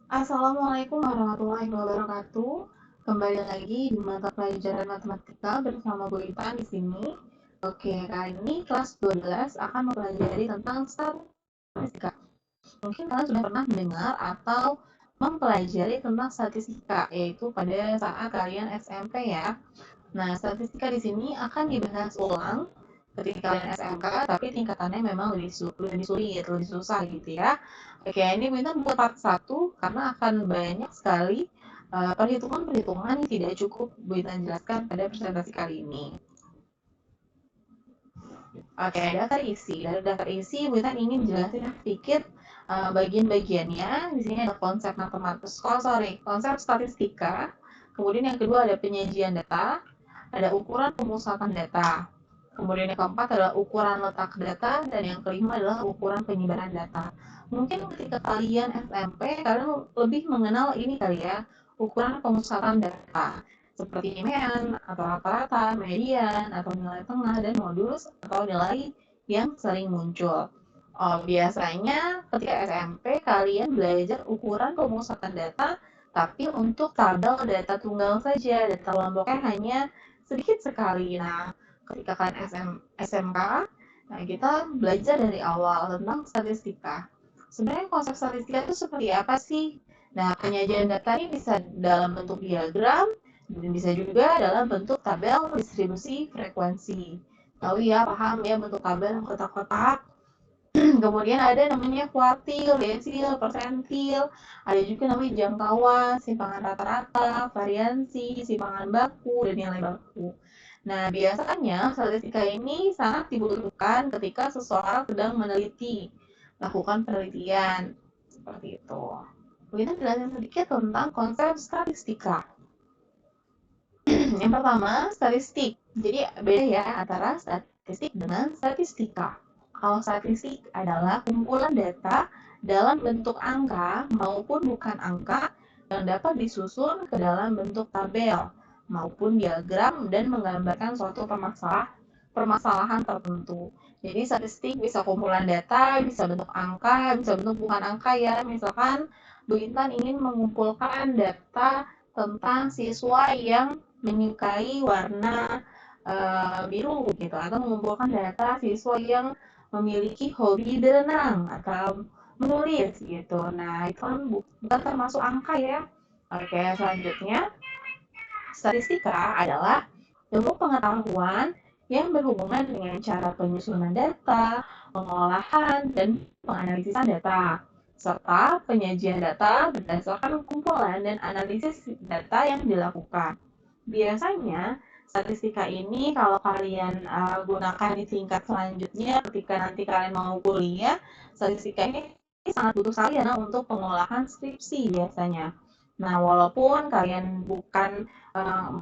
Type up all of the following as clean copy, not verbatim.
Assalamualaikum warahmatullahi wabarakatuh. Kembali lagi di mata pelajaran matematika bersama Bu Ipan di sini. Oke, kali ini kelas 12 akan mempelajari tentang statistika. Mungkin kalian sudah pernah mendengar atau mempelajari tentang statistika, yaitu pada saat kalian SMP ya. Nah, statistika di sini akan dibahas ulang ketika kalian SMK, tapi tingkatannya memang lebih sulit, lebih susah gitu ya. Oke, ini Bintang buat part 1 karena akan banyak sekali perhitungan-perhitungan yang tidak cukup Bintang jelaskan pada presentasi kali ini. Oke, daftar isi. Dari daftar isi, Bintang ingin jelasin sedikit bagian-bagiannya. Di sini ada konsep matematis, konsep statistika. Kemudian yang kedua ada penyajian data, ada ukuran pemusatan data. Kemudian yang keempat adalah ukuran letak data, dan yang kelima adalah ukuran penyebaran data. Mungkin ketika kalian SMP, kalian lebih mengenal ini kali ya, ukuran pemusatan data. Seperti mean, atau rata-rata, median, atau nilai tengah, dan modulus, atau nilai yang sering muncul. Oh, biasanya ketika SMP, kalian belajar ukuran pemusatan data, tapi untuk tabel data tunggal saja, data kelompoknya hanya sedikit sekali. Nah, ketika kalian SMK, nah kita belajar dari awal tentang statistika. Sebenarnya konsep statistika itu seperti apa sih? Nah, penyajian data ini bisa dalam bentuk diagram, dan bisa juga dalam bentuk tabel distribusi frekuensi. Tahu ya, paham ya bentuk tabel yang kotak-kotak? Kemudian ada namanya kuartil, desil, persentil, ada juga namanya jangkauan, simpangan rata-rata, variansi, simpangan baku, dan nilai baku. Nah, biasanya statistika ini sangat dibutuhkan ketika seseorang sedang meneliti, lakukan penelitian, seperti itu. Kita jelasin sedikit tentang konsep statistika. Yang pertama, statistik. Jadi beda ya antara statistik dengan statistika. Kalau statistik adalah kumpulan data dalam bentuk angka maupun bukan angka yang dapat disusun ke dalam bentuk tabel maupun diagram dan menggambarkan suatu permasalahan tertentu. Jadi statistik bisa kumpulan data, bisa bentuk angka, bisa bentuk bukan angka ya. Misalkan Bu Intan ingin mengumpulkan data tentang siswa yang menyukai warna biru gitu, atau mengumpulkan data siswa yang memiliki hobi berenang atau menulis gitu. Nah, itu kan bukan termasuk angka ya. Oke, selanjutnya statistika adalah ilmu pengetahuan yang berhubungan dengan cara penyusunan data, pengolahan, dan penganalisan data, serta penyajian data berdasarkan kumpulan dan analisis data yang dilakukan. Biasanya, statistika ini kalau kalian gunakan di tingkat selanjutnya ketika nanti kalian mau kuliah, statistika ini sangat butuh sekali ya untuk pengolahan skripsi biasanya. Nah, walaupun kalian bukan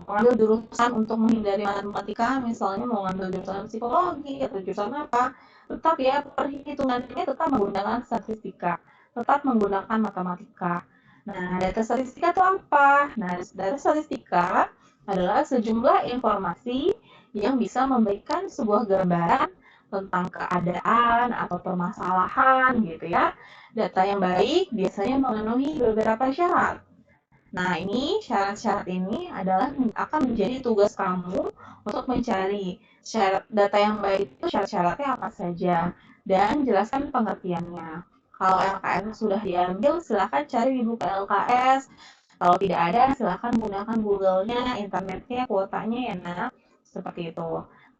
mengambil jurusan untuk menghindari matematika, misalnya mau ngambil jurusan psikologi atau jurusan apa, tetap ya perhitungannya tetap menggunakan statistika, tetap menggunakan matematika. Nah, data statistika itu apa? Nah, data statistika adalah sejumlah informasi yang bisa memberikan sebuah gambaran tentang keadaan atau permasalahan gitu ya. Data yang baik biasanya memenuhi beberapa syarat. Nah, ini syarat-syarat ini adalah akan menjadi tugas kamu untuk mencari syarat data yang baik itu syarat-syaratnya apa saja dan jelaskan pengertiannya. Kalau LKS sudah diambil, silahkan cari di buku LKS. Kalau tidak ada, silahkan gunakan Google-nya, internetnya, kuotanya ya, nak. Seperti itu.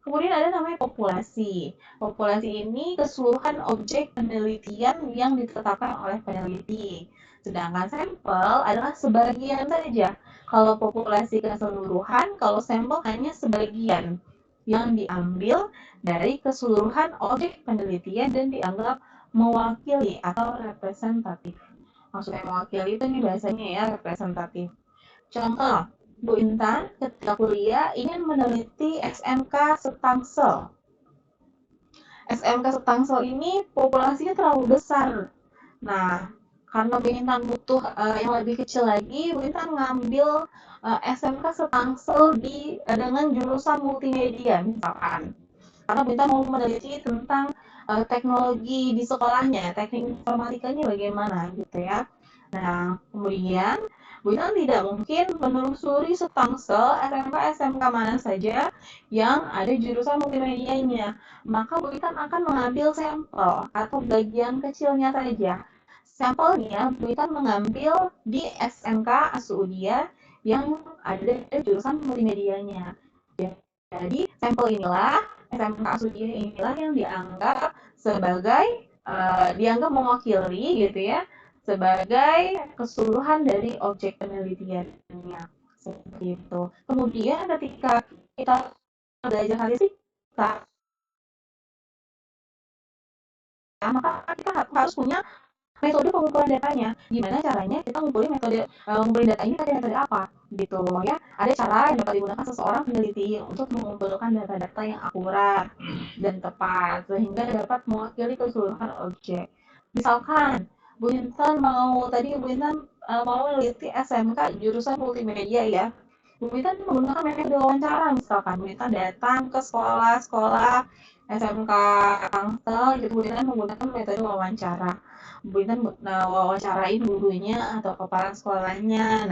Kemudian ada namanya populasi. Populasi ini keseluruhan objek penelitian yang ditetapkan oleh peneliti. Sedangkan sampel adalah sebagian saja. Kalau populasi keseluruhan, kalau sampel hanya sebagian yang diambil dari keseluruhan objek penelitian dan dianggap mewakili atau representatif. Maksudnya mewakili itu nih bahasanya ya representatif. Contoh, Bu Intan ketika kuliah ingin meneliti SMK Setangsel. SMK Setangsel ini populasinya terlalu besar. Nah, karena Bu Intan butuh yang lebih kecil lagi, Bu Intan ngambil SMK Setangsel dengan jurusan multimedia misalkan. Karena Bu Intan mau meneliti tentang teknologi di sekolahnya, teknik informatikanya bagaimana gitu ya. Nah, kemudian Bu Intan tidak mungkin menelusuri setangsel SMK-SMK mana saja yang ada jurusan multimedianya. Maka Bu Intan akan mengambil sampel atau bagian kecilnya saja. Sampelnya Bu Intan mengambil di SMK Asudia yang ada jurusan multimedianya. Jadi sampel inilah, SMK Asudia inilah yang dianggap sebagai dianggap mewakili gitu ya, sebagai keseluruhan dari objek penelitiannya, seperti itu. Kemudian ketika kita belajar statistika, maka kita harus punya metode pengumpulan datanya. Gimana caranya kita ngumpulin data ini pakai metode apa gitu ya. Ada cara yang dapat digunakan seseorang peneliti untuk mengumpulkan data-data yang akurat dan tepat sehingga dapat mewakili keseluruhan objek. Misalkan Bu Intan mau meneliti SMK jurusan multimedia ya. Bu Intan menggunakan metode wawancara, misalkan Bu Intan datang ke sekolah-sekolah SMK Tangsel gitu, Bu Intan menggunakan metode wawancara. Bu Intan wawancarain gurunya atau kepala sekolahnya.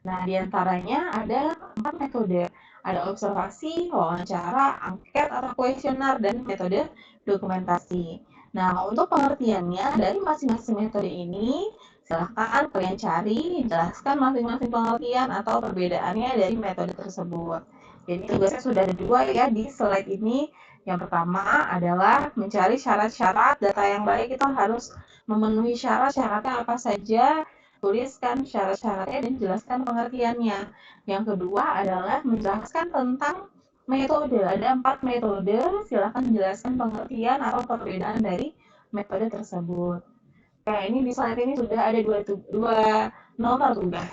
Nah, diantaranya ada 4 metode. Ada observasi, wawancara, angket atau kuesioner, dan metode dokumentasi. Nah, untuk pengertiannya dari masing-masing metode ini, silahkan kalian cari, jelaskan masing-masing pengertian atau perbedaannya dari metode tersebut. Jadi tugasnya sudah ada 2 ya di slide ini. Yang pertama adalah mencari syarat-syarat data yang baik itu harus memenuhi syarat-syaratnya apa saja, tuliskan syarat-syaratnya dan jelaskan pengertiannya. Yang kedua adalah menjelaskan tentang metode. Ada 4 metode, silakan jelaskan pengertian atau perbedaan dari metode tersebut. Oke, ini di slide ini sudah ada dua nomor tugas.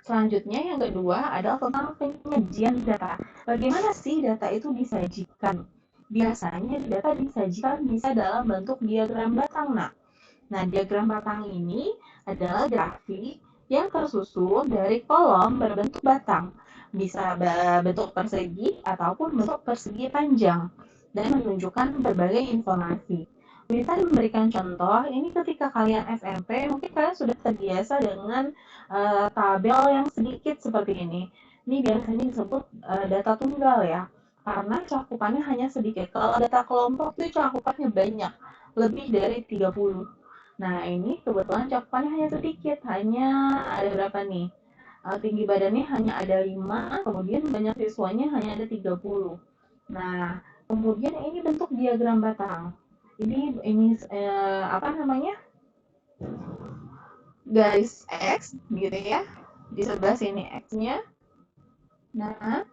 Selanjutnya yang kedua adalah tentang penyajian data. Bagaimana sih data itu disajikan? Biasanya data disajikan bisa dalam bentuk diagram batang. Nah, diagram batang ini adalah grafik yang tersusun dari kolom berbentuk batang. Bisa bentuk persegi ataupun bentuk persegi panjang dan menunjukkan berbagai informasi. Bisa memberikan contoh, ini ketika kalian SMP, mungkin kalian sudah terbiasa dengan tabel yang sedikit seperti ini. Ini biasanya disebut data tunggal ya, karena cakupannya hanya sedikit. Kalau data kelompok itu cakupannya banyak, lebih dari 30. Nah, ini kebetulan cakupannya hanya sedikit, hanya ada berapa nih? Tinggi badannya hanya ada 5, kemudian banyak siswanya hanya ada 30. Nah, kemudian ini bentuk diagram batang. Ini apa namanya? Garis X gitu ya. Di sebelah sini X-nya. Nah,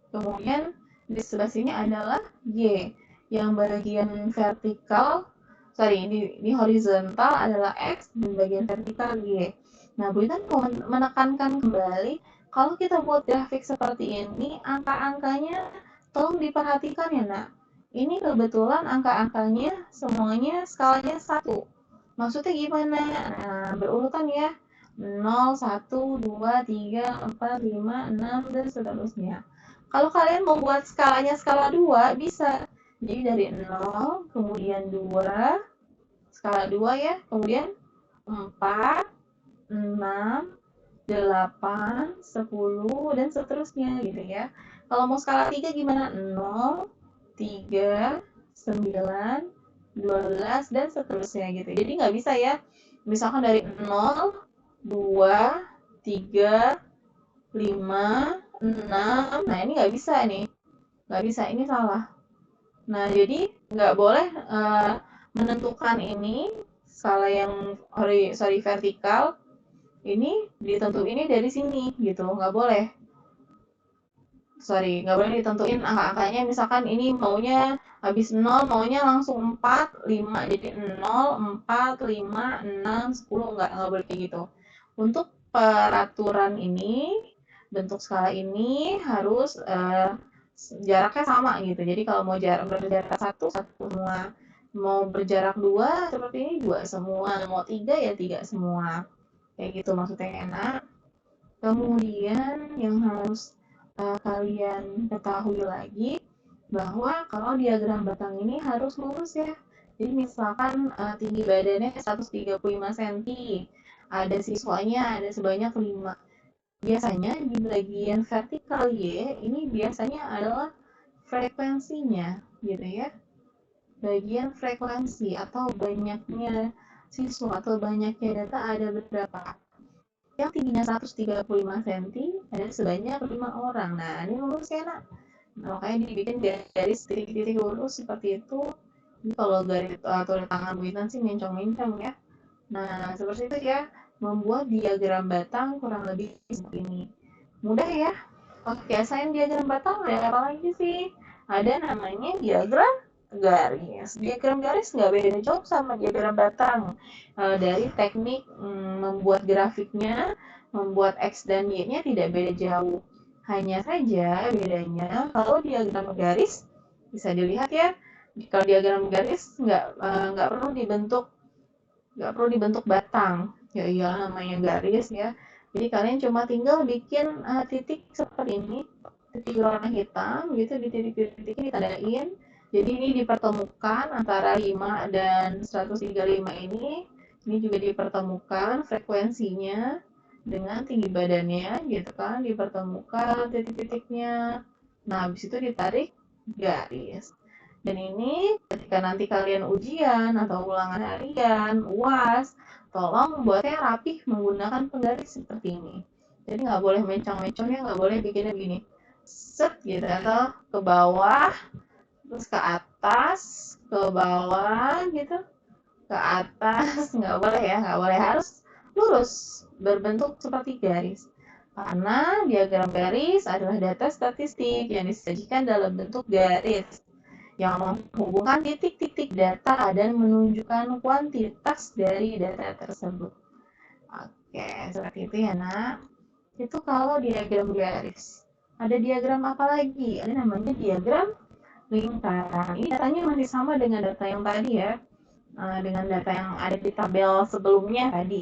kemudian di sebelah sini adalah Y. Yang bagian vertikal, di horizontal adalah X dan bagian vertikal Y. Nah, Bu Intan mau menekankan kembali, kalau kita buat grafik seperti ini, angka-angkanya tolong diperhatikan ya, Nak. Ini kebetulan angka-angkanya semuanya skalanya 1. Maksudnya gimana? Nah, berurutan ya. 0, 1, 2, 3, 4, 5, 6, dan seterusnya. Kalau kalian mau buat skalanya skala 2, bisa. Jadi dari 0, kemudian 2, skala 2 ya, kemudian 4, 6, 8, 10, dan seterusnya gitu ya. Kalau mau skala 3 gimana? 0, 3, 9, 12, dan seterusnya gitu. Jadi nggak bisa ya. Misalkan dari 0, 2, 3, 5, 6. Nah, ini nggak bisa nih. Nggak bisa, ini salah. Nah, jadi nggak boleh menentukan ini skala yang vertikal ini ditentuin dari sini gitu, nggak boleh. Nggak boleh ditentuin angka-angkanya, misalkan ini maunya habis 0, maunya langsung 4, 5, jadi 0, 4, 5, 6, 10, nggak boleh kayak gitu. Untuk peraturan ini, bentuk skala ini harus jaraknya sama gitu. Jadi kalau mau berjarak 1, 1 semua. Mau berjarak 2, seperti ini 2 semua. Mau 3 ya 3 semua. Kayak gitu maksudnya enak. Kemudian yang harus kalian ketahui lagi, bahwa kalau diagram batang ini harus lurus ya. Jadi misalkan tinggi badannya 135 cm, ada siswanya ada sebanyak 5. Biasanya di bagian vertikal Y ini biasanya adalah frekuensinya gitu ya. Bagian frekuensi atau banyaknya siswa atau banyaknya data ada berapa. Yang tingginya 135 cm ada sebanyak 5 orang. Nah, ini lurus ya, Nak. Nah, makanya dibikin garis titik-titik lurus seperti itu. Ini kalau garis tulis tangan Bu Intan sih mencong-mencong ya. Nah, seperti itu ya. Membuat diagram batang kurang lebih seperti ini. Mudah ya? Oke, selain diagram batang ada apa lagi sih? Ada namanya diagram garis. Diagram garis nggak beda jauh sama diagram batang. Dari teknik membuat grafiknya, membuat X dan Y-nya tidak beda jauh. Hanya saja bedanya kalau diagram garis bisa dilihat ya. Kalau diagram garis nggak perlu dibentuk batang. Ya iya namanya garis ya. Jadi kalian cuma tinggal bikin titik seperti ini, titik warna hitam gitu di titik-titiknya ditandain. Jadi ini dipertemukan antara 5 dan 135 ini. Ini juga dipertemukan frekuensinya dengan tinggi badannya gitu kan, dipertemukan titik-titiknya. Nah, habis itu ditarik garis. Dan ini ketika nanti kalian ujian atau ulangan harian, UAS, tolong buatnya rapih menggunakan penggaris seperti ini. Jadi nggak boleh mencong-mencongnya, nggak boleh bikinnya begini. Set gitu atau ke bawah, terus ke atas, ke bawah gitu, ke atas, nggak boleh ya, nggak boleh, harus lurus, berbentuk seperti garis. Karena diagram garis adalah data statistik yang disajikan dalam bentuk garis yang menghubungkan titik-titik data dan menunjukkan kuantitas dari data tersebut. Oke, seperti itu ya, Nak. Itu kalau diagram garis. Ada diagram apa lagi? Ada namanya diagram lingkaran. Ini datanya masih sama dengan data yang tadi ya, dengan data yang ada di tabel sebelumnya tadi.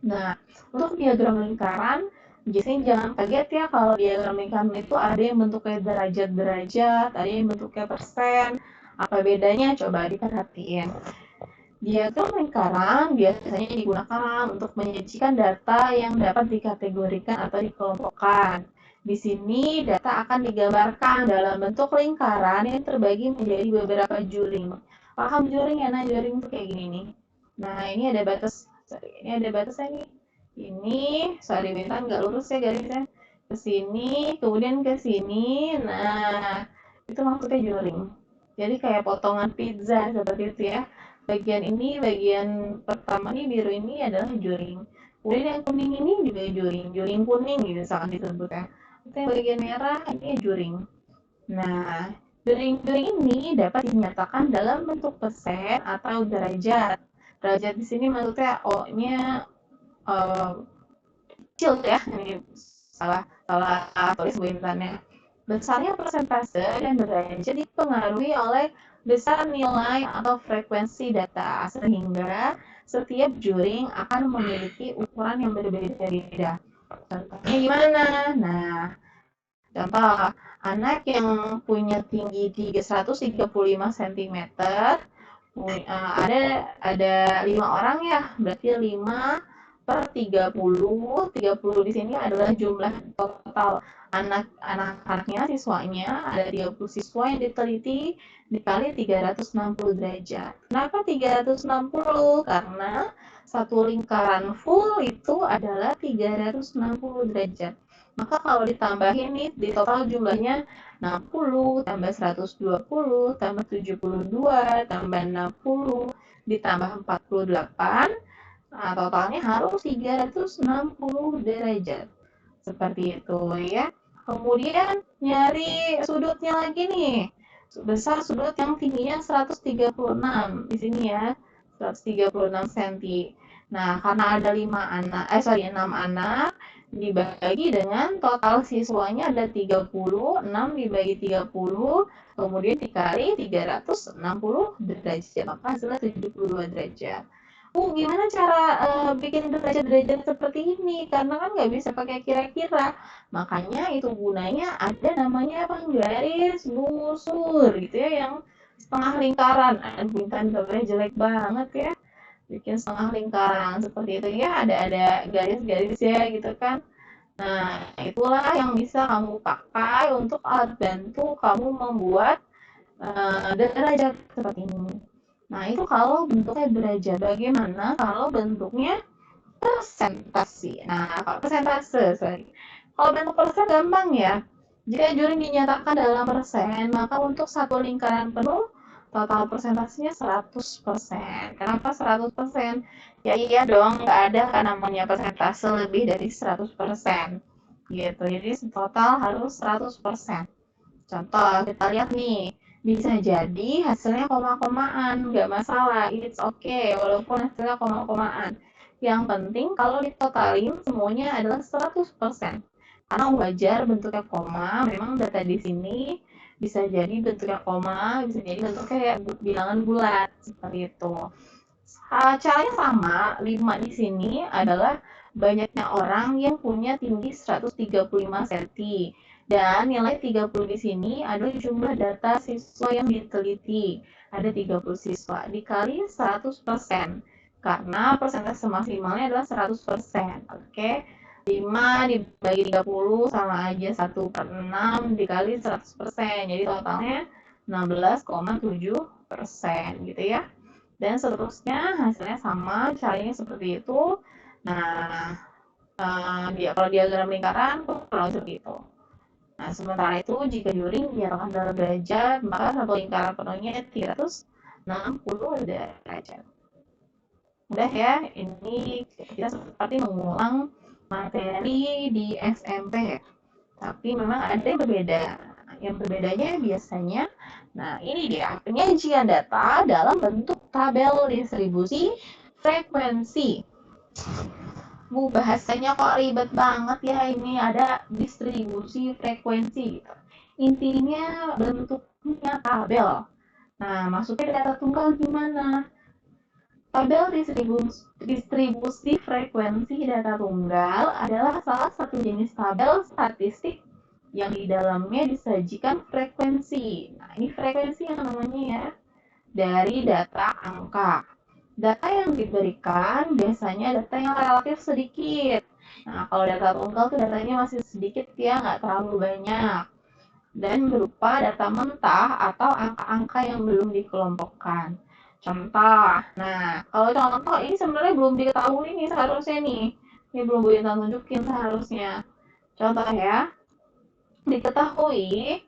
Nah, untuk diagram lingkaran, biasanya jangan kaget ya kalau diagram lingkaran itu ada yang bentuknya derajat-derajat, ada yang bentuknya persen. Apa bedanya? Coba diperhatiin. Diagram lingkaran biasanya digunakan untuk menyajikan data yang dapat dikategorikan atau dikelompokkan. Di sini data akan digambarkan dalam bentuk lingkaran yang terbagi menjadi beberapa juring. Paham juring ya? Nah, juring itu kayak gini nih. Nah, ini ada batas. Ini ada batasnya nih. Ini, sorry Bintan nggak lurus ya garisnya. Ke sini, kemudian ke sini. Nah, itu maksudnya juring. Jadi kayak potongan pizza seperti itu ya. Bagian ini, bagian pertama nih biru ini adalah juring. Kemudian yang kuning ini juga juring, juring kuning gitu misalkan disebut ya. Itu yang bagian merah ini juring. Nah, juring-juring ini dapat dinyatakan dalam bentuk persen atau derajat. Derajat di sini maksudnya O-nya kecil ya. Ini salah tulis buintannya. Besarnya persentase dan derajat dipengaruhi oleh besar nilai atau frekuensi data, sehingga setiap juring akan memiliki ukuran yang berbeda-beda. Contohnya gimana? Nah, contoh, anak yang punya tinggi 135 cm, ada 5 orang ya, berarti 5 per 30. 30 di sini adalah jumlah total anak-anaknya, siswanya, ada 30 siswa yang diteliti dikali 360 derajat. Kenapa 360? Karena satu lingkaran full itu adalah 360 derajat. Maka kalau ditambahin nih, di total jumlahnya 60 tambah 120 tambah 72 tambah 60 ditambah 48, nah, totalnya harus 360 derajat. Seperti itu ya. Kemudian nyari sudutnya lagi nih. Besar sudut yang tingginya 136 di sini ya. 136 cm. Nah, karena ada 6 anak dibagi dengan total siswanya ada 36 dibagi 30 kemudian dikali 360 derajat maka hasilnya 72 derajat. Gimana cara bikin derajat-derajat seperti ini? Karena kan nggak bisa pakai kira-kira. Makanya itu gunanya ada namanya apa? Garis busur gitu ya, yang setengah lingkaran. Bukan gambarnya jelek banget ya. bikin setengah lingkaran seperti itu ya, ada garis-garis ya gitu kan. Nah, itulah yang bisa kamu pakai untuk alat bantu kamu membuat derajat seperti ini. Nah, itu kalau bentuknya derajat. Bagaimana kalau bentuknya persentase? Nah, kalau persentase, sorry. Kalau bentuk persen gampang ya. Jika juri dinyatakan dalam persen, maka untuk satu lingkaran penuh, total persentasenya 100%. Kenapa 100%? Ya iya dong, nggak ada kan namanya persentase lebih dari 100%. Gitu, jadi total harus 100%. Contoh, kita lihat nih, bisa jadi hasilnya koma-komaan, nggak masalah, it's okay, walaupun hasilnya koma-komaan. Yang penting kalau ditotalin semuanya adalah 100%. Karena wajar bentuknya koma, memang data di sini bisa jadi bentuknya koma, bisa jadi bentuknya kayak bilangan bulat, seperti itu. Caranya sama, 5 di sini adalah banyaknya orang yang punya tinggi 135 cm. Dan nilai 30 di sini adalah jumlah data siswa yang diteliti. Ada 30 siswa dikali 100%. Karena persentase maksimalnya adalah 100%. Oke. 5 dibagi 30 sama aja 1/6 dikali 100%. Jadi totalnya 16,7% gitu ya. Dan seterusnya hasilnya sama, caranya seperti itu. Nah, kalau diagram lingkaran kurang seperti itu. Nah, sementara itu jika juring dinyatakan dalam derajat, maka satu lingkaran penuhnya 360 derajat. Udah ya, ini kita seperti mengulang materi di SMP. Tapi memang ada yang berbeda. Yang berbedanya biasanya, nah ini dia, penyajian data dalam bentuk tabel distribusi frekuensi. Bahasanya kok ribet banget ya, ini ada distribusi frekuensi gitu. Intinya bentuknya tabel. Nah, maksudnya data tunggal gimana? Tabel distribusi frekuensi data tunggal adalah salah satu jenis tabel statistik yang di dalamnya disajikan frekuensi. Nah, ini frekuensi yang namanya ya, dari data angka. Data yang diberikan biasanya data yang relatif sedikit. Nah, kalau data tunggal tuh datanya masih sedikit ya, nggak terlalu banyak. Dan berupa data mentah atau angka-angka yang belum dikelompokkan. Contoh, nah kalau contoh ini sebenarnya belum diketahui nih seharusnya nih. Ini belum boleh tunjukin seharusnya. Contoh ya, diketahui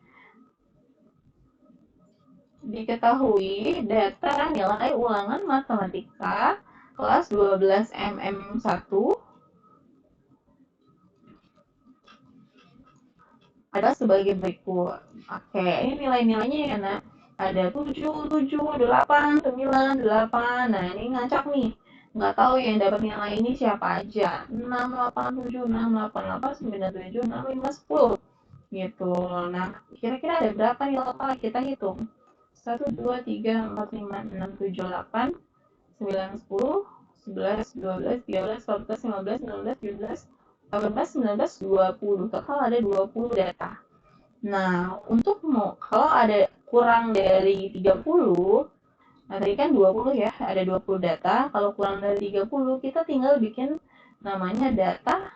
data nilai ulangan matematika kelas 12 MM1 ada sebagai berikut. Oke, ini nilai-nilainya ya, nah. Ada 7, 7, 8, 9, 8. Nah, ini ngacak nih. Nggak tahu yang dapat nilai ini siapa aja. 6, 8, 7, 6, 8, 8, 9, 7, 6, 5, 10. Gitu. Nah, kira-kira ada berapa nih total? Kita hitung. 1, 2, 3, 4, 5, 6, 7, 8, 9, 10, 11, 12, 13, 14, 15, 16, 17, 18, 19, 20. Total ada 20 data. Nah, untuk kalau ada kurang dari 30, nah tadi kan 20 ya, ada 20 data. Kalau kurang dari 30, kita tinggal bikin namanya data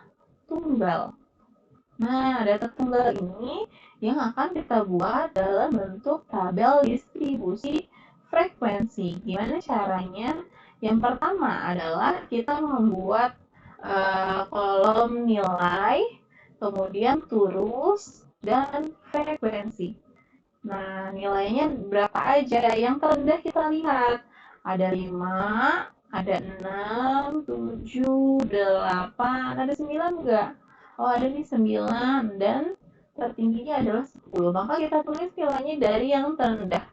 tunggal. Nah, data tunggal ini yang akan kita buat dalam bentuk tabel distribusi frekuensi. Gimana caranya? Yang pertama adalah kita membuat kolom nilai, kemudian turus, dan frekuensi. Nah, nilainya berapa aja? Yang terendah kita lihat. Ada 5, ada 6, 7, 8, ada 9 enggak? Oh, ada nih 9 dan tertingginya adalah 10. Maka kita tulis nilainya dari yang terendah.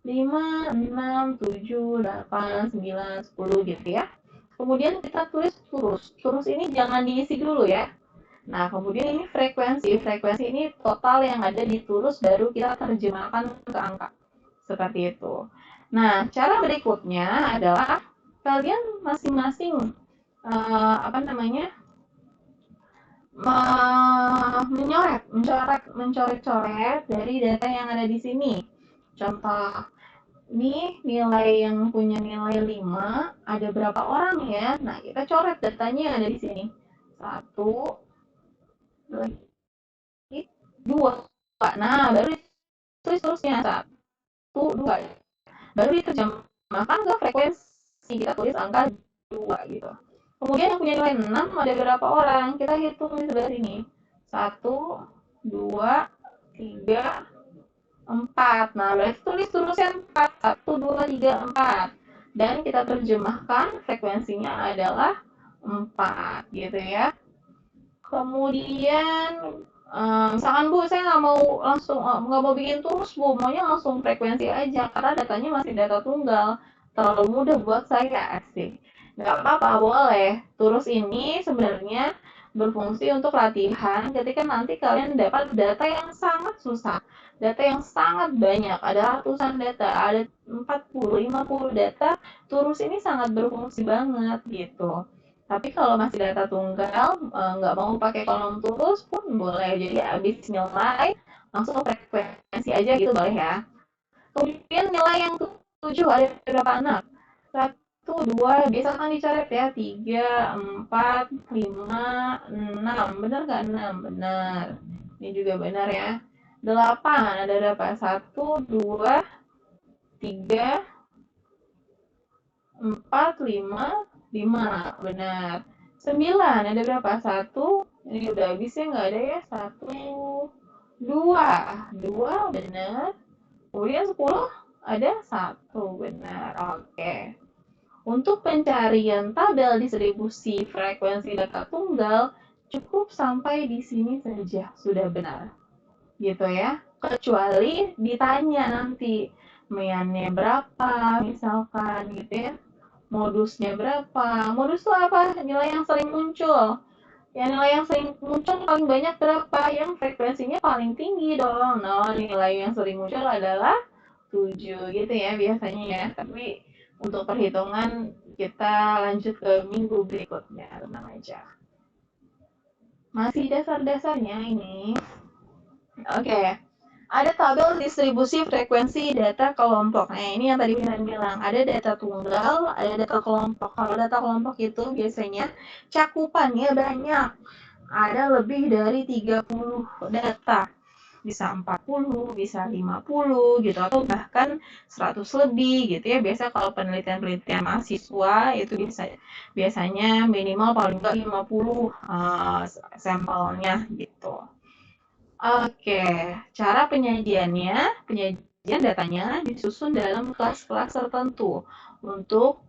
5, 6, 7, 8, 9, 10 gitu ya. Kemudian kita tulis turus. Turus ini jangan diisi dulu ya. Nah, kemudian ini frekuensi. Frekuensi ini total yang ada di turus baru kita terjemahkan ke angka. Seperti itu. Nah, cara berikutnya adalah kalian masing-masing mencoret-coret dari data yang ada di sini. Contoh, Nih nilai yang punya nilai 5 ada berapa orang ya? Nah, kita coret datanya ada di sini. 1, 2, 2. Nah, baru ditulis terusnya 1, 2. Baru diterjemahkan ke frekuensi. Kita tulis angka 2 gitu. Kemudian yang punya nilai 6 ada berapa orang? Kita hitung di sebelah sini. 1, 2, 3, 4. Nah, berarti tulis terusnya 4. 1, 2, 3, 4. Dan kita terjemahkan frekuensinya adalah 4 gitu ya. Kemudian misalkan Bu, saya nggak mau bikin terus Bu, maunya langsung frekuensi aja karena datanya masih data tunggal, terlalu mudah buat saya asik. Nggak apa-apa, boleh. Terus ini sebenarnya berfungsi untuk latihan ketika nanti kalian dapat data yang sangat susah, data yang sangat banyak, ada ratusan data, ada 40, 50 data, terus ini sangat berfungsi banget gitu. Tapi kalau masih data tunggal, nggak mau pakai kolom terus pun boleh. Jadi habis nilai, langsung ke frekuensi aja gitu boleh ya. Kemudian nilai yang 7 ada berapa anak? 1, 2, biasa kan dicoret ya. 3, 4, 5, 6. Benar nggak 6? Benar. Ini juga benar ya. 8 ada berapa? 1, 2, 3, 4, 5, 5. Benar. 9 ada berapa? 1. Ini udah habis ya, nggak ada ya. 1, 2. 2 benar. Kemudian 10 ada 1. Benar. Oke. Untuk pencarian tabel distribusi frekuensi data tunggal, cukup sampai di sini saja. Sudah benar. Gitu ya. Kecuali ditanya nanti, meannya berapa misalkan gitu ya. Modusnya berapa? Modus itu apa? Nilai yang sering muncul. Ya, nilai yang sering muncul paling banyak berapa? Yang frekuensinya paling tinggi dong. Nah, nilai yang sering muncul adalah 7 gitu ya biasanya ya. Tapi untuk perhitungan kita lanjut ke minggu berikutnya, tenang aja. Masih dasar-dasarnya ini. Oke. Ada tabel distribusi frekuensi data kelompok. Nah, ini yang tadi Winan bilang, ada data tunggal, ada data kelompok. Kalau data kelompok itu biasanya cakupannya banyak. Ada lebih dari 30 data. Bisa 40, bisa 50 gitu, atau bahkan 100 lebih gitu ya. Biasa kalau penelitian-penelitian mahasiswa itu biasanya minimal paling nggak 50 sampelnya gitu. Oke, cara penyajian datanya disusun dalam kelas-kelas tertentu untuk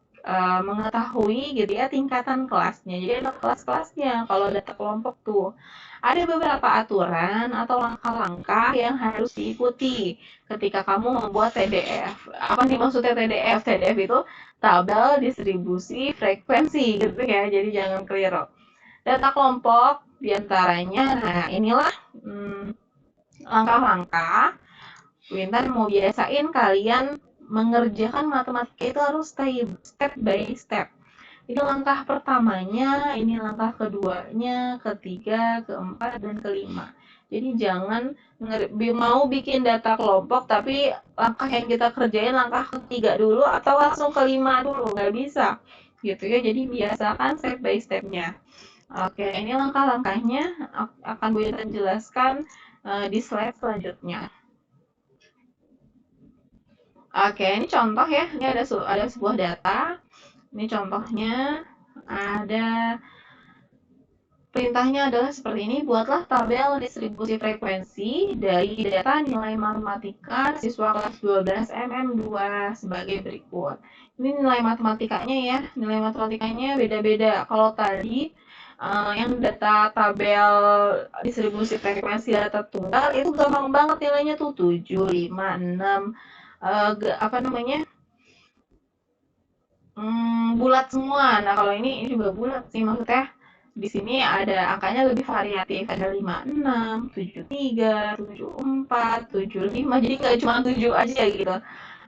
mengetahui gitu ya tingkatan kelasnya. Jadi ada kelas-kelasnya kalau data kelompok tuh. Ada beberapa aturan atau langkah-langkah yang harus diikuti ketika kamu membuat TDF. Apa sih maksudnya TDF? TDF itu tabel distribusi frekuensi gitu ya. Jadi jangan keliru. Data kelompok diantaranya, nah inilah langkah-langkah. Wintan mau biasain kalian mengerjakan matematika itu harus step by step. Ini langkah pertamanya, ini langkah keduanya, ketiga, keempat, dan kelima. Jadi jangan mau bikin data kelompok, tapi langkah yang kita kerjain langkah ketiga dulu atau langsung kelima dulu, nggak bisa. Gitu ya, jadi biasakan step by stepnya. Oke, ini langkah-langkahnya akan Bu Intan jelaskan di slide selanjutnya. Oke, ini contoh ya. Ini ada sebuah data. Ini contohnya ada perintahnya adalah seperti ini. Buatlah tabel distribusi frekuensi dari data nilai matematika siswa kelas 12 MM2 sebagai berikut. Ini nilai matematikanya ya. Nilai matematikanya beda-beda. Kalau tadi yang data tabel distribusi frekuensi data tunggal itu gampang banget nilainya tuh 7, 5, 6 apa namanya bulat semua. Nah kalau ini juga bulat sih maksudnya di sini ada angkanya lebih variatif, ada 56, 73, 74, 75, jadi nggak cuma 7 aja gitu.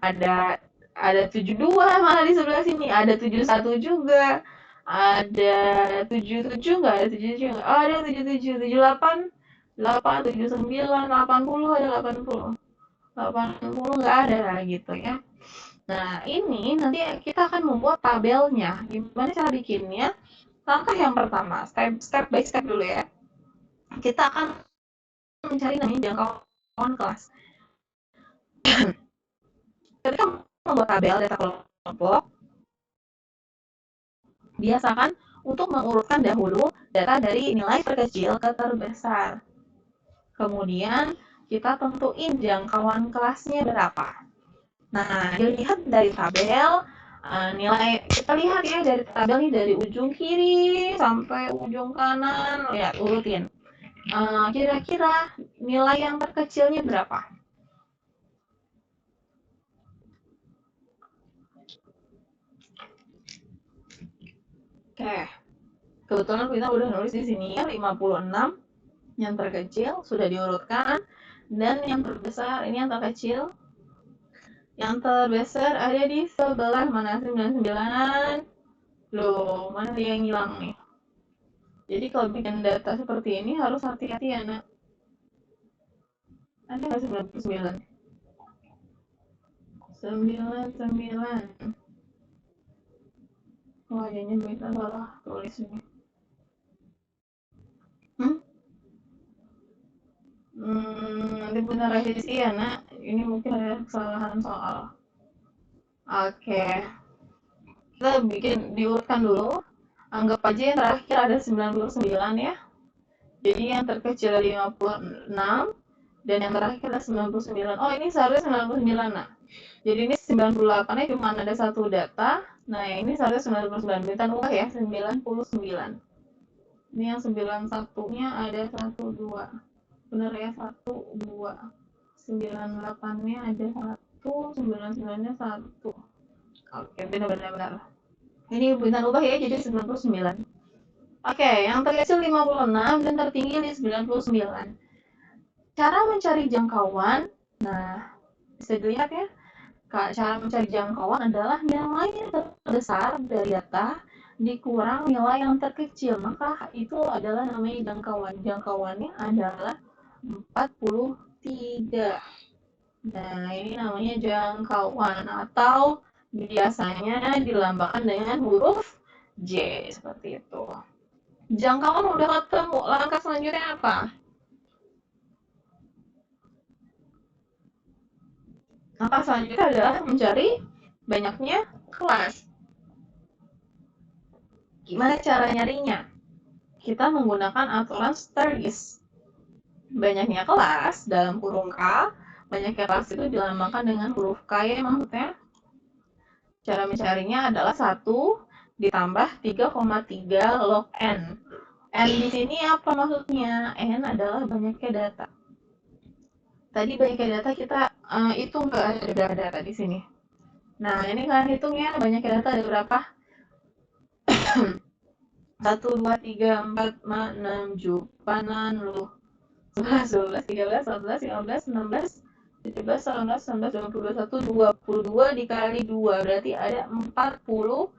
Ada 72 malah di sebelah sini, ada 71 juga, ada 77 nggak, ada 77 nggak, oh ada 77, 78, 8, 79, 80, ada 80, 80 nggak ada gitu ya. Nah, ini nanti kita akan membuat tabelnya. Gimana cara bikinnya? Langkah yang pertama, step by step dulu ya. Kita akan mencari namanya jangkauan kelas. Ketika membuat tabel data kelompok, biasakan untuk mengurutkan dahulu data dari nilai terkecil ke terbesar. Kemudian kita tentuin jangkauan kelasnya berapa. Nah, dilihat dari tabel, nilai kita lihat ya dari tabel ini dari ujung kiri sampai ujung kanan, lihat urutin. Kira-kira nilai yang terkecilnya berapa? Oke, kebetulan kita udah nulis di sini ya 56 yang terkecil sudah diurutkan dan yang terbesar ini yang terkecil. Yang terbesar ada di sebelah mana 99. Loh, mana yang hilang nih? Jadi kalau bikin data seperti ini harus hati-hati ya, Nak. Ada nggak 99? 99. Wah, kayaknya bisa salah tulis ini. Hmm? Nanti benar revisi ya, Nak. Ini mungkin ada kesalahan soal. Oke. Kita bikin diurutkan dulu. Anggap aja yang terakhir ada 99 ya. Jadi yang terkecil 56 dan yang terakhir ada 99. Oh, ini seharusnya 99, Nak. Jadi ini 98-nya cuma ada satu data. Nah, ini seharusnya 99. Bintang ubah ya, 99. Ini yang 91-nya ada 1, 2. Benar ya, 1, 2. 98-nya ada 1, 99-nya 1. Oke, benar-benar. Ini bintang ubah ya, jadi 99. Oke, yang terkecil 56 dan tertinggi di 99. Cara mencari jangkauan, nah bisa dilihat ya, cara mencari jangkauan adalah nilai yang terbesar dari data dikurang nilai yang terkecil, maka itu adalah namanya jangkauan. Jangkauannya adalah 43. Nah, ini namanya jangkauan atau biasanya dilambangkan dengan huruf J seperti itu. Jangkauan udah ketemu, langkah selanjutnya apa? Langkah selanjutnya adalah mencari banyaknya kelas. Gimana cara nyarinya? Kita menggunakan aturan Sturgis. Banyaknya kelas dalam kurung K, banyaknya kelas itu dilambangkan dengan huruf K ya maksudnya. Cara mencarinya adalah 1 ditambah 3,3 log N. N di sini apa maksudnya? N adalah banyaknya data. Tadi banyaknya data kita hitung nggak ada berapa data di sini. Nah, ini kalian hitung ya, banyaknya data ada berapa? 1, 2, 3, 4, 5, 6, 7, 8, 11, 12, 13, 14, 15, 16, 17, 18, 19, 20, 21, 22 dikali 2 berarti ada 44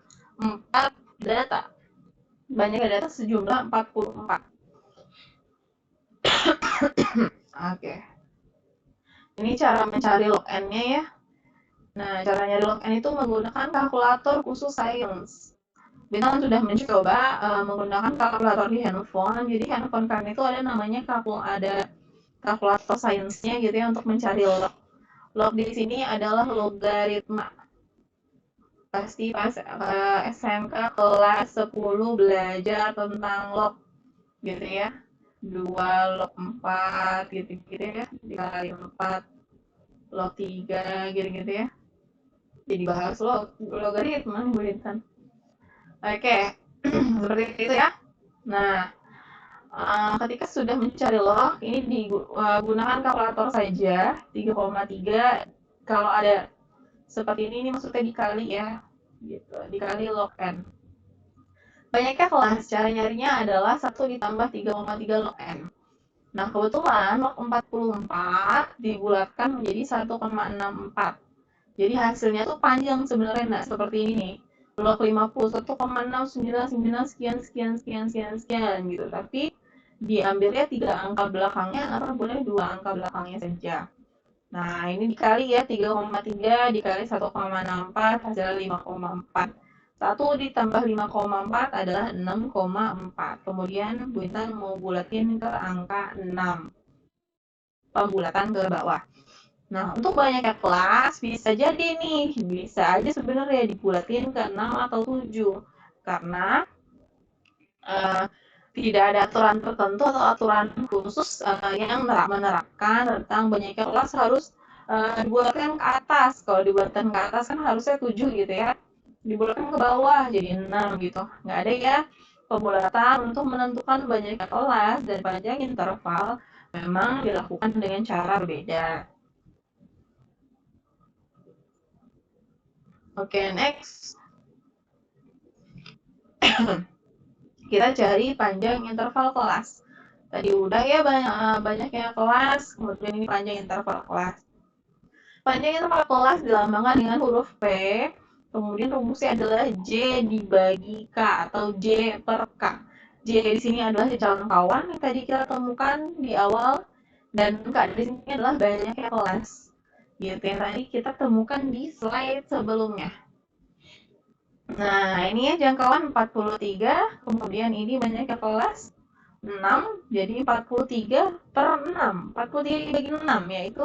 data. Banyak data sejumlah 44. Oke. Ini cara mencari log n-nya ya. Nah, cara nyari log n itu menggunakan kalkulator khusus sains. Bintang sudah mencoba menggunakan kalkulator di handphone. Jadi handphone kalian itu ada namanya kalkulator sainsnya gitu ya untuk mencari log. Log di sini adalah logaritma. Pasti pas SMK kelas 10 belajar tentang log gitu ya. 2 log 4 gitu-gitu ya. Dikali 4 log 3 gitu-gitu ya. Jadi bahas logaritma Bintang. Oke, seperti itu ya. Nah, ketika sudah mencari log, ini digunakan kalkulator saja, 3,3. Kalau ada seperti ini maksudnya dikali ya, gitu, dikali log n. Banyaknya kelas, cara nyarinya adalah 1 ditambah 3,3 log n. Nah, kebetulan log 44 dibulatkan menjadi 1,64. Jadi hasilnya tuh panjang sebenarnya, nah seperti ini nih. Log 50, 1,699 sekian, sekian, sekian, sekian, sekian gitu. Tapi diambilnya 3 angka belakangnya karena boleh 2 angka belakangnya saja. Nah, ini dikali ya, 3,3 dikali 1,64 hasilnya 5,4. 1 ditambah 5,4 adalah 6,4. Kemudian Bu Intan mau bulatin ke angka 6. Pembulatan ke bawah. Nah, untuk banyaknya kelas bisa jadi nih, bisa aja sebenarnya dibulatin ke 6 atau 7. Karena uh, tidak ada aturan tertentu atau aturan khusus yang menerapkan tentang banyaknya kelas harus dibulatkan ke atas. Kalau dibulatkan ke atas kan harusnya 7 gitu ya. Dibulatkan ke bawah jadi 6 gitu. Nggak ada ya pembulatan untuk menentukan banyaknya kelas dan panjang interval memang dilakukan dengan cara berbeda. Oke, next. Kita cari panjang interval kelas. Tadi udah ya banyaknya kelas, kemudian ini panjang interval kelas. Panjang interval kelas dilambangkan dengan huruf P, kemudian rumusnya adalah J dibagi K atau J per K. J di sini adalah jangkauan yang tadi kita temukan di awal, dan K di sini adalah banyaknya kelas. Gitu yang tadi kita temukan di slide sebelumnya. Nah, ini ya jangkauan 43, kemudian ini banyaknya kelas 6, jadi 43 per 6. 43 dibagi 6, yaitu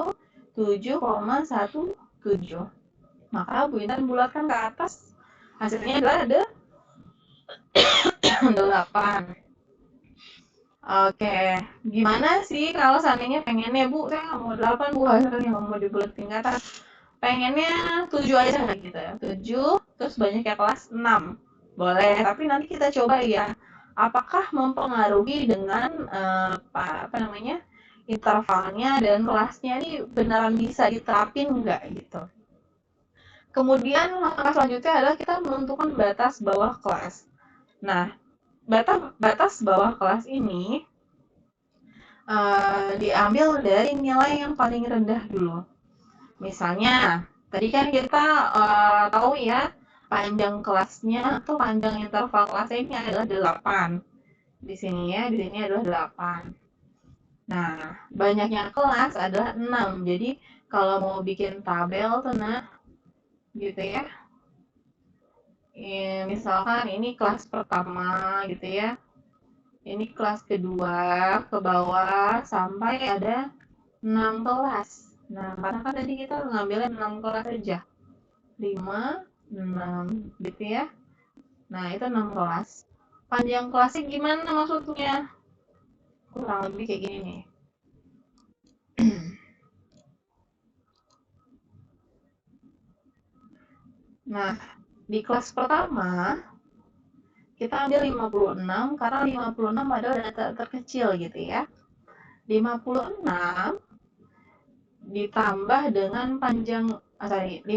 7,17. Maka Bu Intan bulatkan ke atas, hasilnya adalah ada 8. Oke, gimana sih kalau seandainya pengennya Bu, saya nggak mau 8 Bu, hasilnya nggak mau dibulatin ke atas. Pengennya 7 aja gitu ya, 7, terus banyaknya kelas 6. Boleh, tapi nanti kita coba ya, apakah mempengaruhi dengan apa namanya intervalnya dan kelasnya ini beneran bisa diterapin nggak gitu. Kemudian langkah selanjutnya adalah kita menentukan batas bawah kelas. Nah, batas bawah kelas ini diambil dari nilai yang paling rendah dulu. Misalnya, tadi kan kita tahu ya, panjang kelasnya atau panjang interval kelasnya ini adalah 8. Di sini ya, di sini adalah 8. Nah, banyaknya kelas adalah 6. Jadi, kalau mau bikin tabel tuh nah, gitu ya. Misalkan ini kelas pertama gitu ya. Ini kelas kedua ke bawah sampai ada 6 kelas. Nah, karena kan tadi kita ngambilnya 6 kelas aja. 5, 6 gitu ya. Nah, itu 6 kelas. Panjang kelasnya gimana maksudnya? Kurang lebih kayak gini nih. Nah, di kelas pertama kita ambil 56 karena 56 adalah data terkecil gitu ya. 56 ditambah dengan panjang 56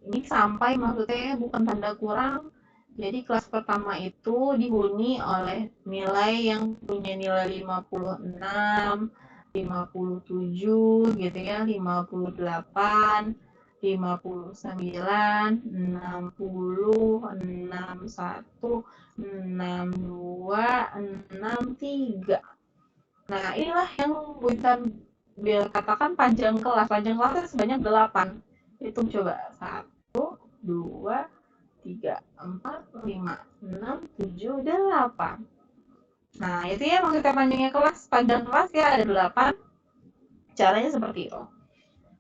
ini sampai maksudnya bukan tanda kurang. Jadi kelas pertama itu dihuni oleh nilai yang punya nilai 56, 57 gitu ya, 58, 59, 60, 61, 62, 63. Nah, inilah yang Bu Intan katakan panjang kelas. Panjang kelasnya sebanyak 8. Hitung coba. 1, 2, 3, 4, 5, 6, 7, 8. Nah, itu ya maksudnya panjangnya kelas. Panjang kelas ya ada 8. Caranya seperti itu.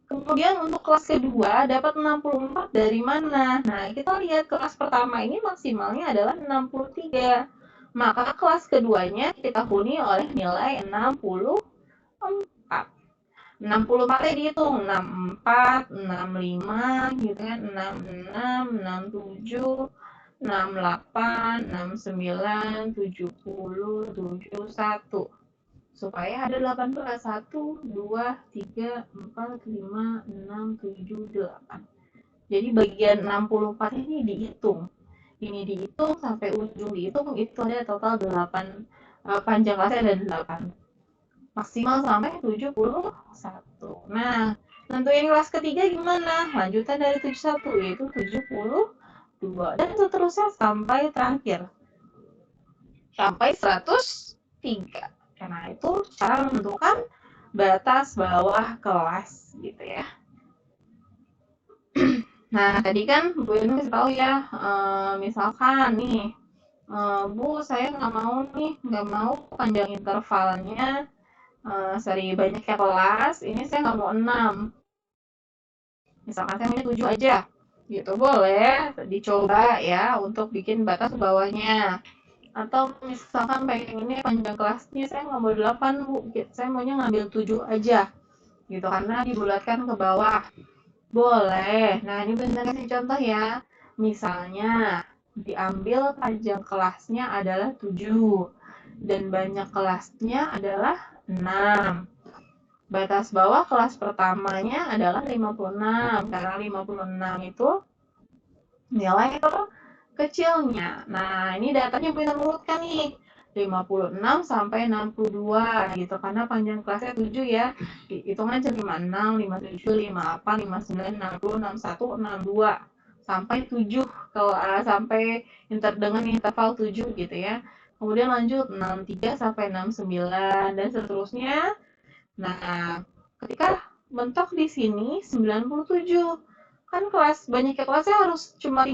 Kemudian untuk kelas kedua dapat 64 dari mana? Nah, kita lihat kelas pertama ini maksimalnya adalah 63. Maka kelas keduanya kita huni oleh nilai 64. 64-nya dihitung 64, 65 gitu kan, 66, 67, 68, 69, 70, 71. Supaya ada 18. 1, 2, 3, 4, 5, 6, 7, 8. Jadi bagian 64 ini dihitung. Ini dihitung sampai ujung dihitung, itu ada total 8. Panjang kelasnya ada 8. Maksimal sampai 71. Nah, nentuin kelas ketiga gimana? Lanjutan dari 71 yaitu 72 dan seterusnya sampai terakhir. Sampai 103. Karena itu cara menentukan batas bawah kelas gitu ya. Nah, tadi kan Bu Eni kasih tahu ya, misalkan nih, Bu, saya nggak mau panjang intervalnya seri banyaknya kelas, ini saya nggak mau 6. Misalkan saya maunya 7 aja. Gitu, boleh dicoba ya untuk bikin batas bawahnya. Atau misalkan pengen ini panjang kelasnya saya nggak mau 8, Bu. Saya maunya ngambil 7 aja. Gitu, karena dibulatkan ke bawah. Boleh. Nah, ini benar kasih contoh ya. Misalnya, diambil panjang kelasnya adalah 7 dan banyak kelasnya adalah 6. Batas bawah kelas pertamanya adalah 56 karena 56 itu nilai kecilnya. Nah, ini datanya bisa urutkan nih. 56 sampai 62 gitu karena panjang kelasnya 7 ya. Hitung aja 56, 57, 58, 59, 60, 61, 62 sampai 7 kalau sampai dengan interval 7 gitu ya. Kemudian lanjut 63 sampai 69 dan seterusnya. Nah, ketika mentok di sini 97 kan banyaknya kelasnya harus cuma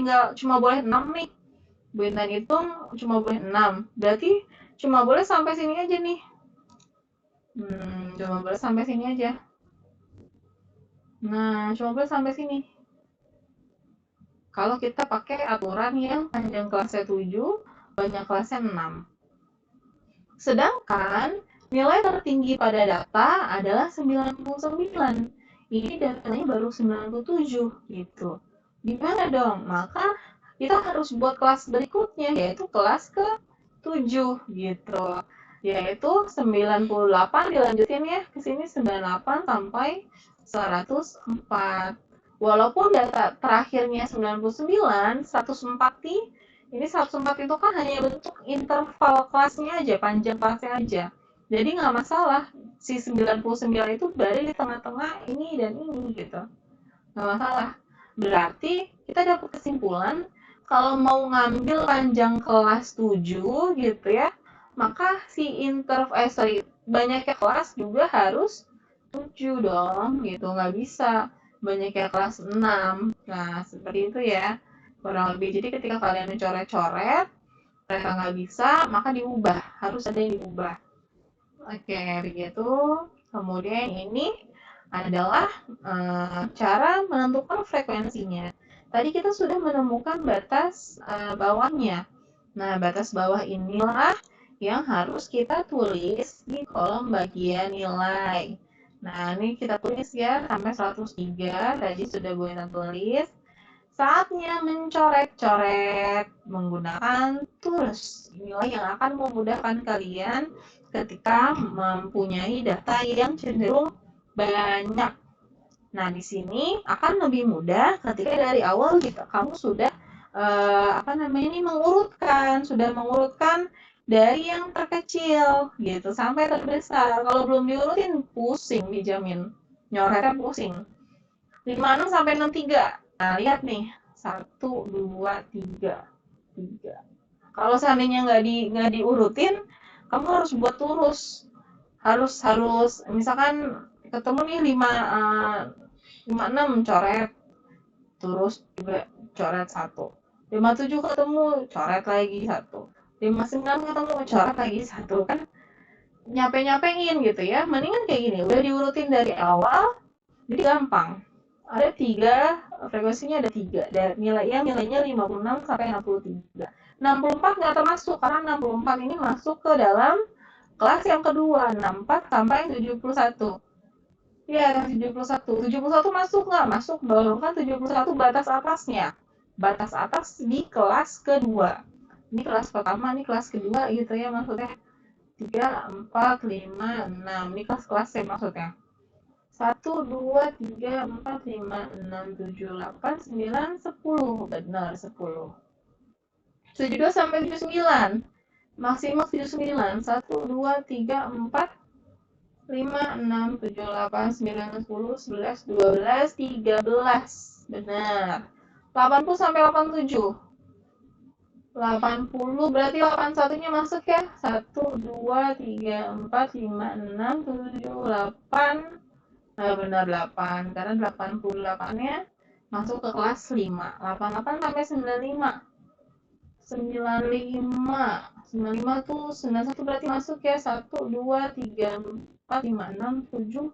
boleh 6 nih. Bu Intan hitung cuma boleh 6. Berarti cuma boleh sampai sini aja nih. Cuma boleh sampai sini aja. Nah, cuma boleh sampai sini. Kalau kita pakai aturan yang panjang kelasnya 7, banyak kelasnya 6. Sedangkan nilai tertinggi pada data adalah 99. Ini datanya baru 97 gitu. Gimana dong? Maka kita harus buat kelas berikutnya yaitu kelas ke-7 gitu. Yaitu 98 dilanjutin ya ke sini 98 sampai 104. Walaupun data terakhirnya 99, 104 nih, ini 104 itu kan hanya bentuk interval kelasnya aja, panjang kelasnya aja. Jadi nggak masalah, si 99 itu berada di tengah-tengah ini dan ini gitu. Nggak masalah. Berarti kita dapat kesimpulan, kalau mau ngambil panjang kelas 7 gitu ya, maka si banyaknya kelas juga harus 7 dong, gitu. Nggak bisa banyaknya kelas 6. Nah, seperti itu ya. Kurang lebih. Jadi ketika kalian mencoret-coret, mereka nggak bisa, maka diubah. Harus ada yang diubah. Oke, begitu. Kemudian ini adalah cara menentukan frekuensinya. Tadi kita sudah menemukan batas bawahnya. Nah, batas bawah inilah yang harus kita tulis di kolom bagian nilai. Nah, ini kita tulis ya sampai 103. Tadi sudah Bu Intan tulis. Saatnya mencoret-coret menggunakan tools. Inilah yang akan memudahkan kalian ketika mempunyai data yang cenderung banyak. Nah, di sini akan lebih mudah ketika dari awal kamu sudah sudah mengurutkan dari yang terkecil gitu sampai terbesar. Kalau belum diurutin pusing dijamin. Nyoretnya pusing. 56 sampai 63. Nah, lihat nih. 1, 2, 3. Kalau seandainya nggak diurutin, kamu harus buat terus. Harus misalkan ketemu nih 56 coret. Terus juga coret 1. 57 ketemu, coret lagi 1. 59 ketemu, coret lagi 1. Kan nyape-nyapein gitu ya. Mendingan kayak gini, udah diurutin dari awal, jadi gampang. Ada 3, frekuensinya ada 3. Dan nilainya 56 sampai 63. 64 nggak termasuk, karena 64 ini masuk ke dalam kelas yang kedua, 64 sampai 71. Iya, 71. 71 masuk nggak? Masuk dong, kan 71 batas atasnya. Batas atas di kelas kedua. Ini kelas pertama, ini kelas kedua gitu ya maksudnya. 3, 4, 5, 6. Ini kelas-kelasnya maksudnya. 1, 2, 3, 4, 5, 6, 7, 8, 9, 10. Benar, 10. 72 sampai 79. Maksimal 79. 1, 2, 3, 4, 5, 6, 7, 8, 9, 10, 11, 12, 13. Benar. 80 sampai 87. 80 berarti 81-nya masuk ya. 1, 2, 3, 4, 5, 6, 7, 8. Nah, benar 8. Karena 88-nya masuk ke kelas 5. 88 sampai 95. 95 tuh 91 berarti masuk ya. 1, 2, 3, 4, 5, 6, 7,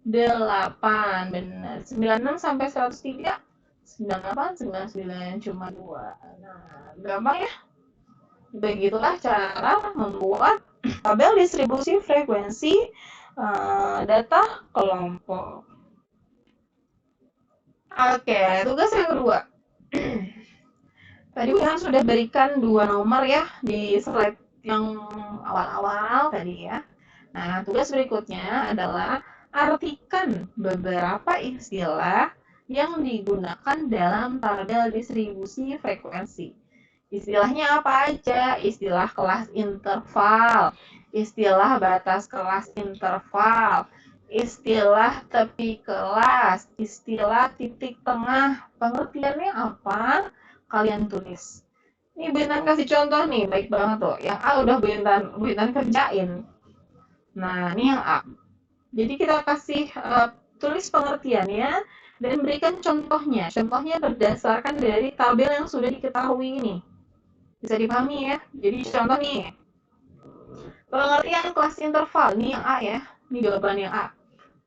8. Benar. 96 sampai 103. 98, 99 cuma 2. Nah, gampang ya. Begitulah cara membuat tabel distribusi frekuensi data kelompok. Oke, tugas yang kedua. Tadi kan sudah berikan 2 nomor ya di slide yang awal-awal tadi ya. Nah, tugas berikutnya adalah artikan beberapa istilah yang digunakan dalam tabel distribusi frekuensi. Istilahnya apa aja? Istilah kelas interval, istilah batas kelas interval, istilah tepi kelas, istilah titik tengah. Pengertiannya apa? Kalian tulis. Ini Bintan kasih contoh nih, baik banget tuh. Yang A udah Bintan kerjain. Nah, ini yang A. Jadi kita kasih tulis pengertiannya dan berikan contohnya. Contohnya berdasarkan dari tabel yang sudah diketahui ini. Bisa dipahami ya. Jadi contoh nih, pengertian kelas interval, ini yang A ya, ini jawaban yang A.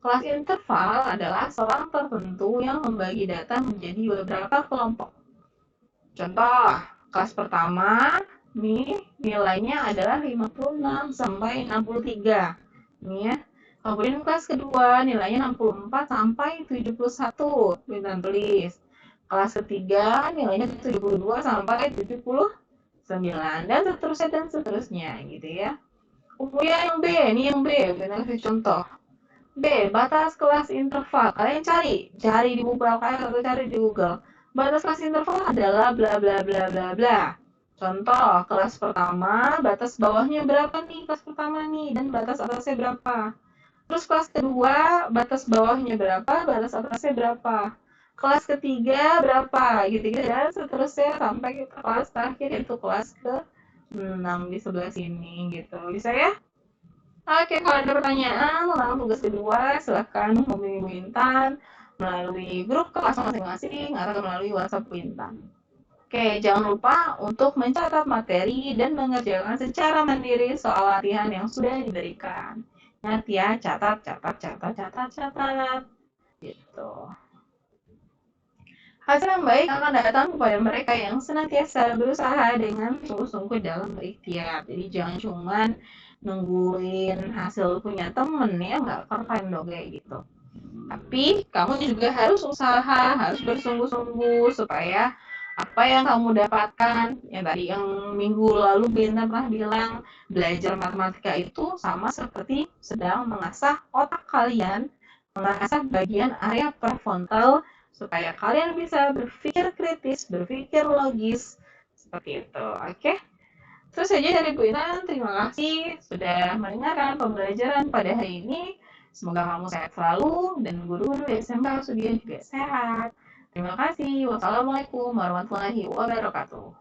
Kelas interval adalah selang tertentu yang membagi data menjadi beberapa kelompok. Contoh, kelas pertama, nih nilainya adalah 56 sampai 63. Nih ya. Kemudian kelas kedua, nilainya 64 sampai 71. Bintang tulis. Kelas ketiga, nilainya 72 sampai 79 dan seterusnya gitu ya. Kemudian yang B, ini yang B, kita kasih contoh. B, batas kelas interval. Kalian cari di buku LKS atau cari di Google. Batas kelas interval adalah bla bla bla bla bla. Contoh, kelas pertama, batas bawahnya berapa nih kelas pertama nih, dan batas atasnya berapa. Terus kelas kedua, batas bawahnya berapa, batas atasnya berapa. Kelas ketiga berapa, gitu-gitu ya, seterusnya sampai ke kelas terakhir, yaitu kelas ke-6 di sebelah sini, gitu. Bisa ya? Oke, kalau ada pertanyaan tentang tugas kedua, silahkan hubungi Bu Intan melalui grup kelas masing-masing atau melalui WhatsApp Bu Intan. Oke, jangan lupa untuk mencatat materi dan mengerjakan secara mandiri soal latihan yang sudah diberikan. Ingat ya, catat. Gitu. Hasil yang baik akan datang kepada mereka yang senantiasa berusaha dengan sungguh-sungguh dalam berikhtiar. Jadi jangan cuman nungguin hasil punya temen ya, nggak keren dong kayak gitu. Tapi kamu juga harus usaha, harus bersungguh-sungguh supaya apa yang kamu dapatkan, yang tadi yang minggu lalu Bina pernah bilang, belajar matematika itu sama seperti sedang mengasah otak kalian, mengasah bagian area prefrontal supaya kalian bisa berpikir kritis, berpikir logis, seperti itu. Oke? Terus saja dari Bu Intan, terima kasih sudah mendengarkan pembelajaran pada hari ini. Semoga kamu sehat selalu dan guru-guru SMA Sudian juga sehat. Terima kasih. Wassalamualaikum warahmatullahi wabarakatuh.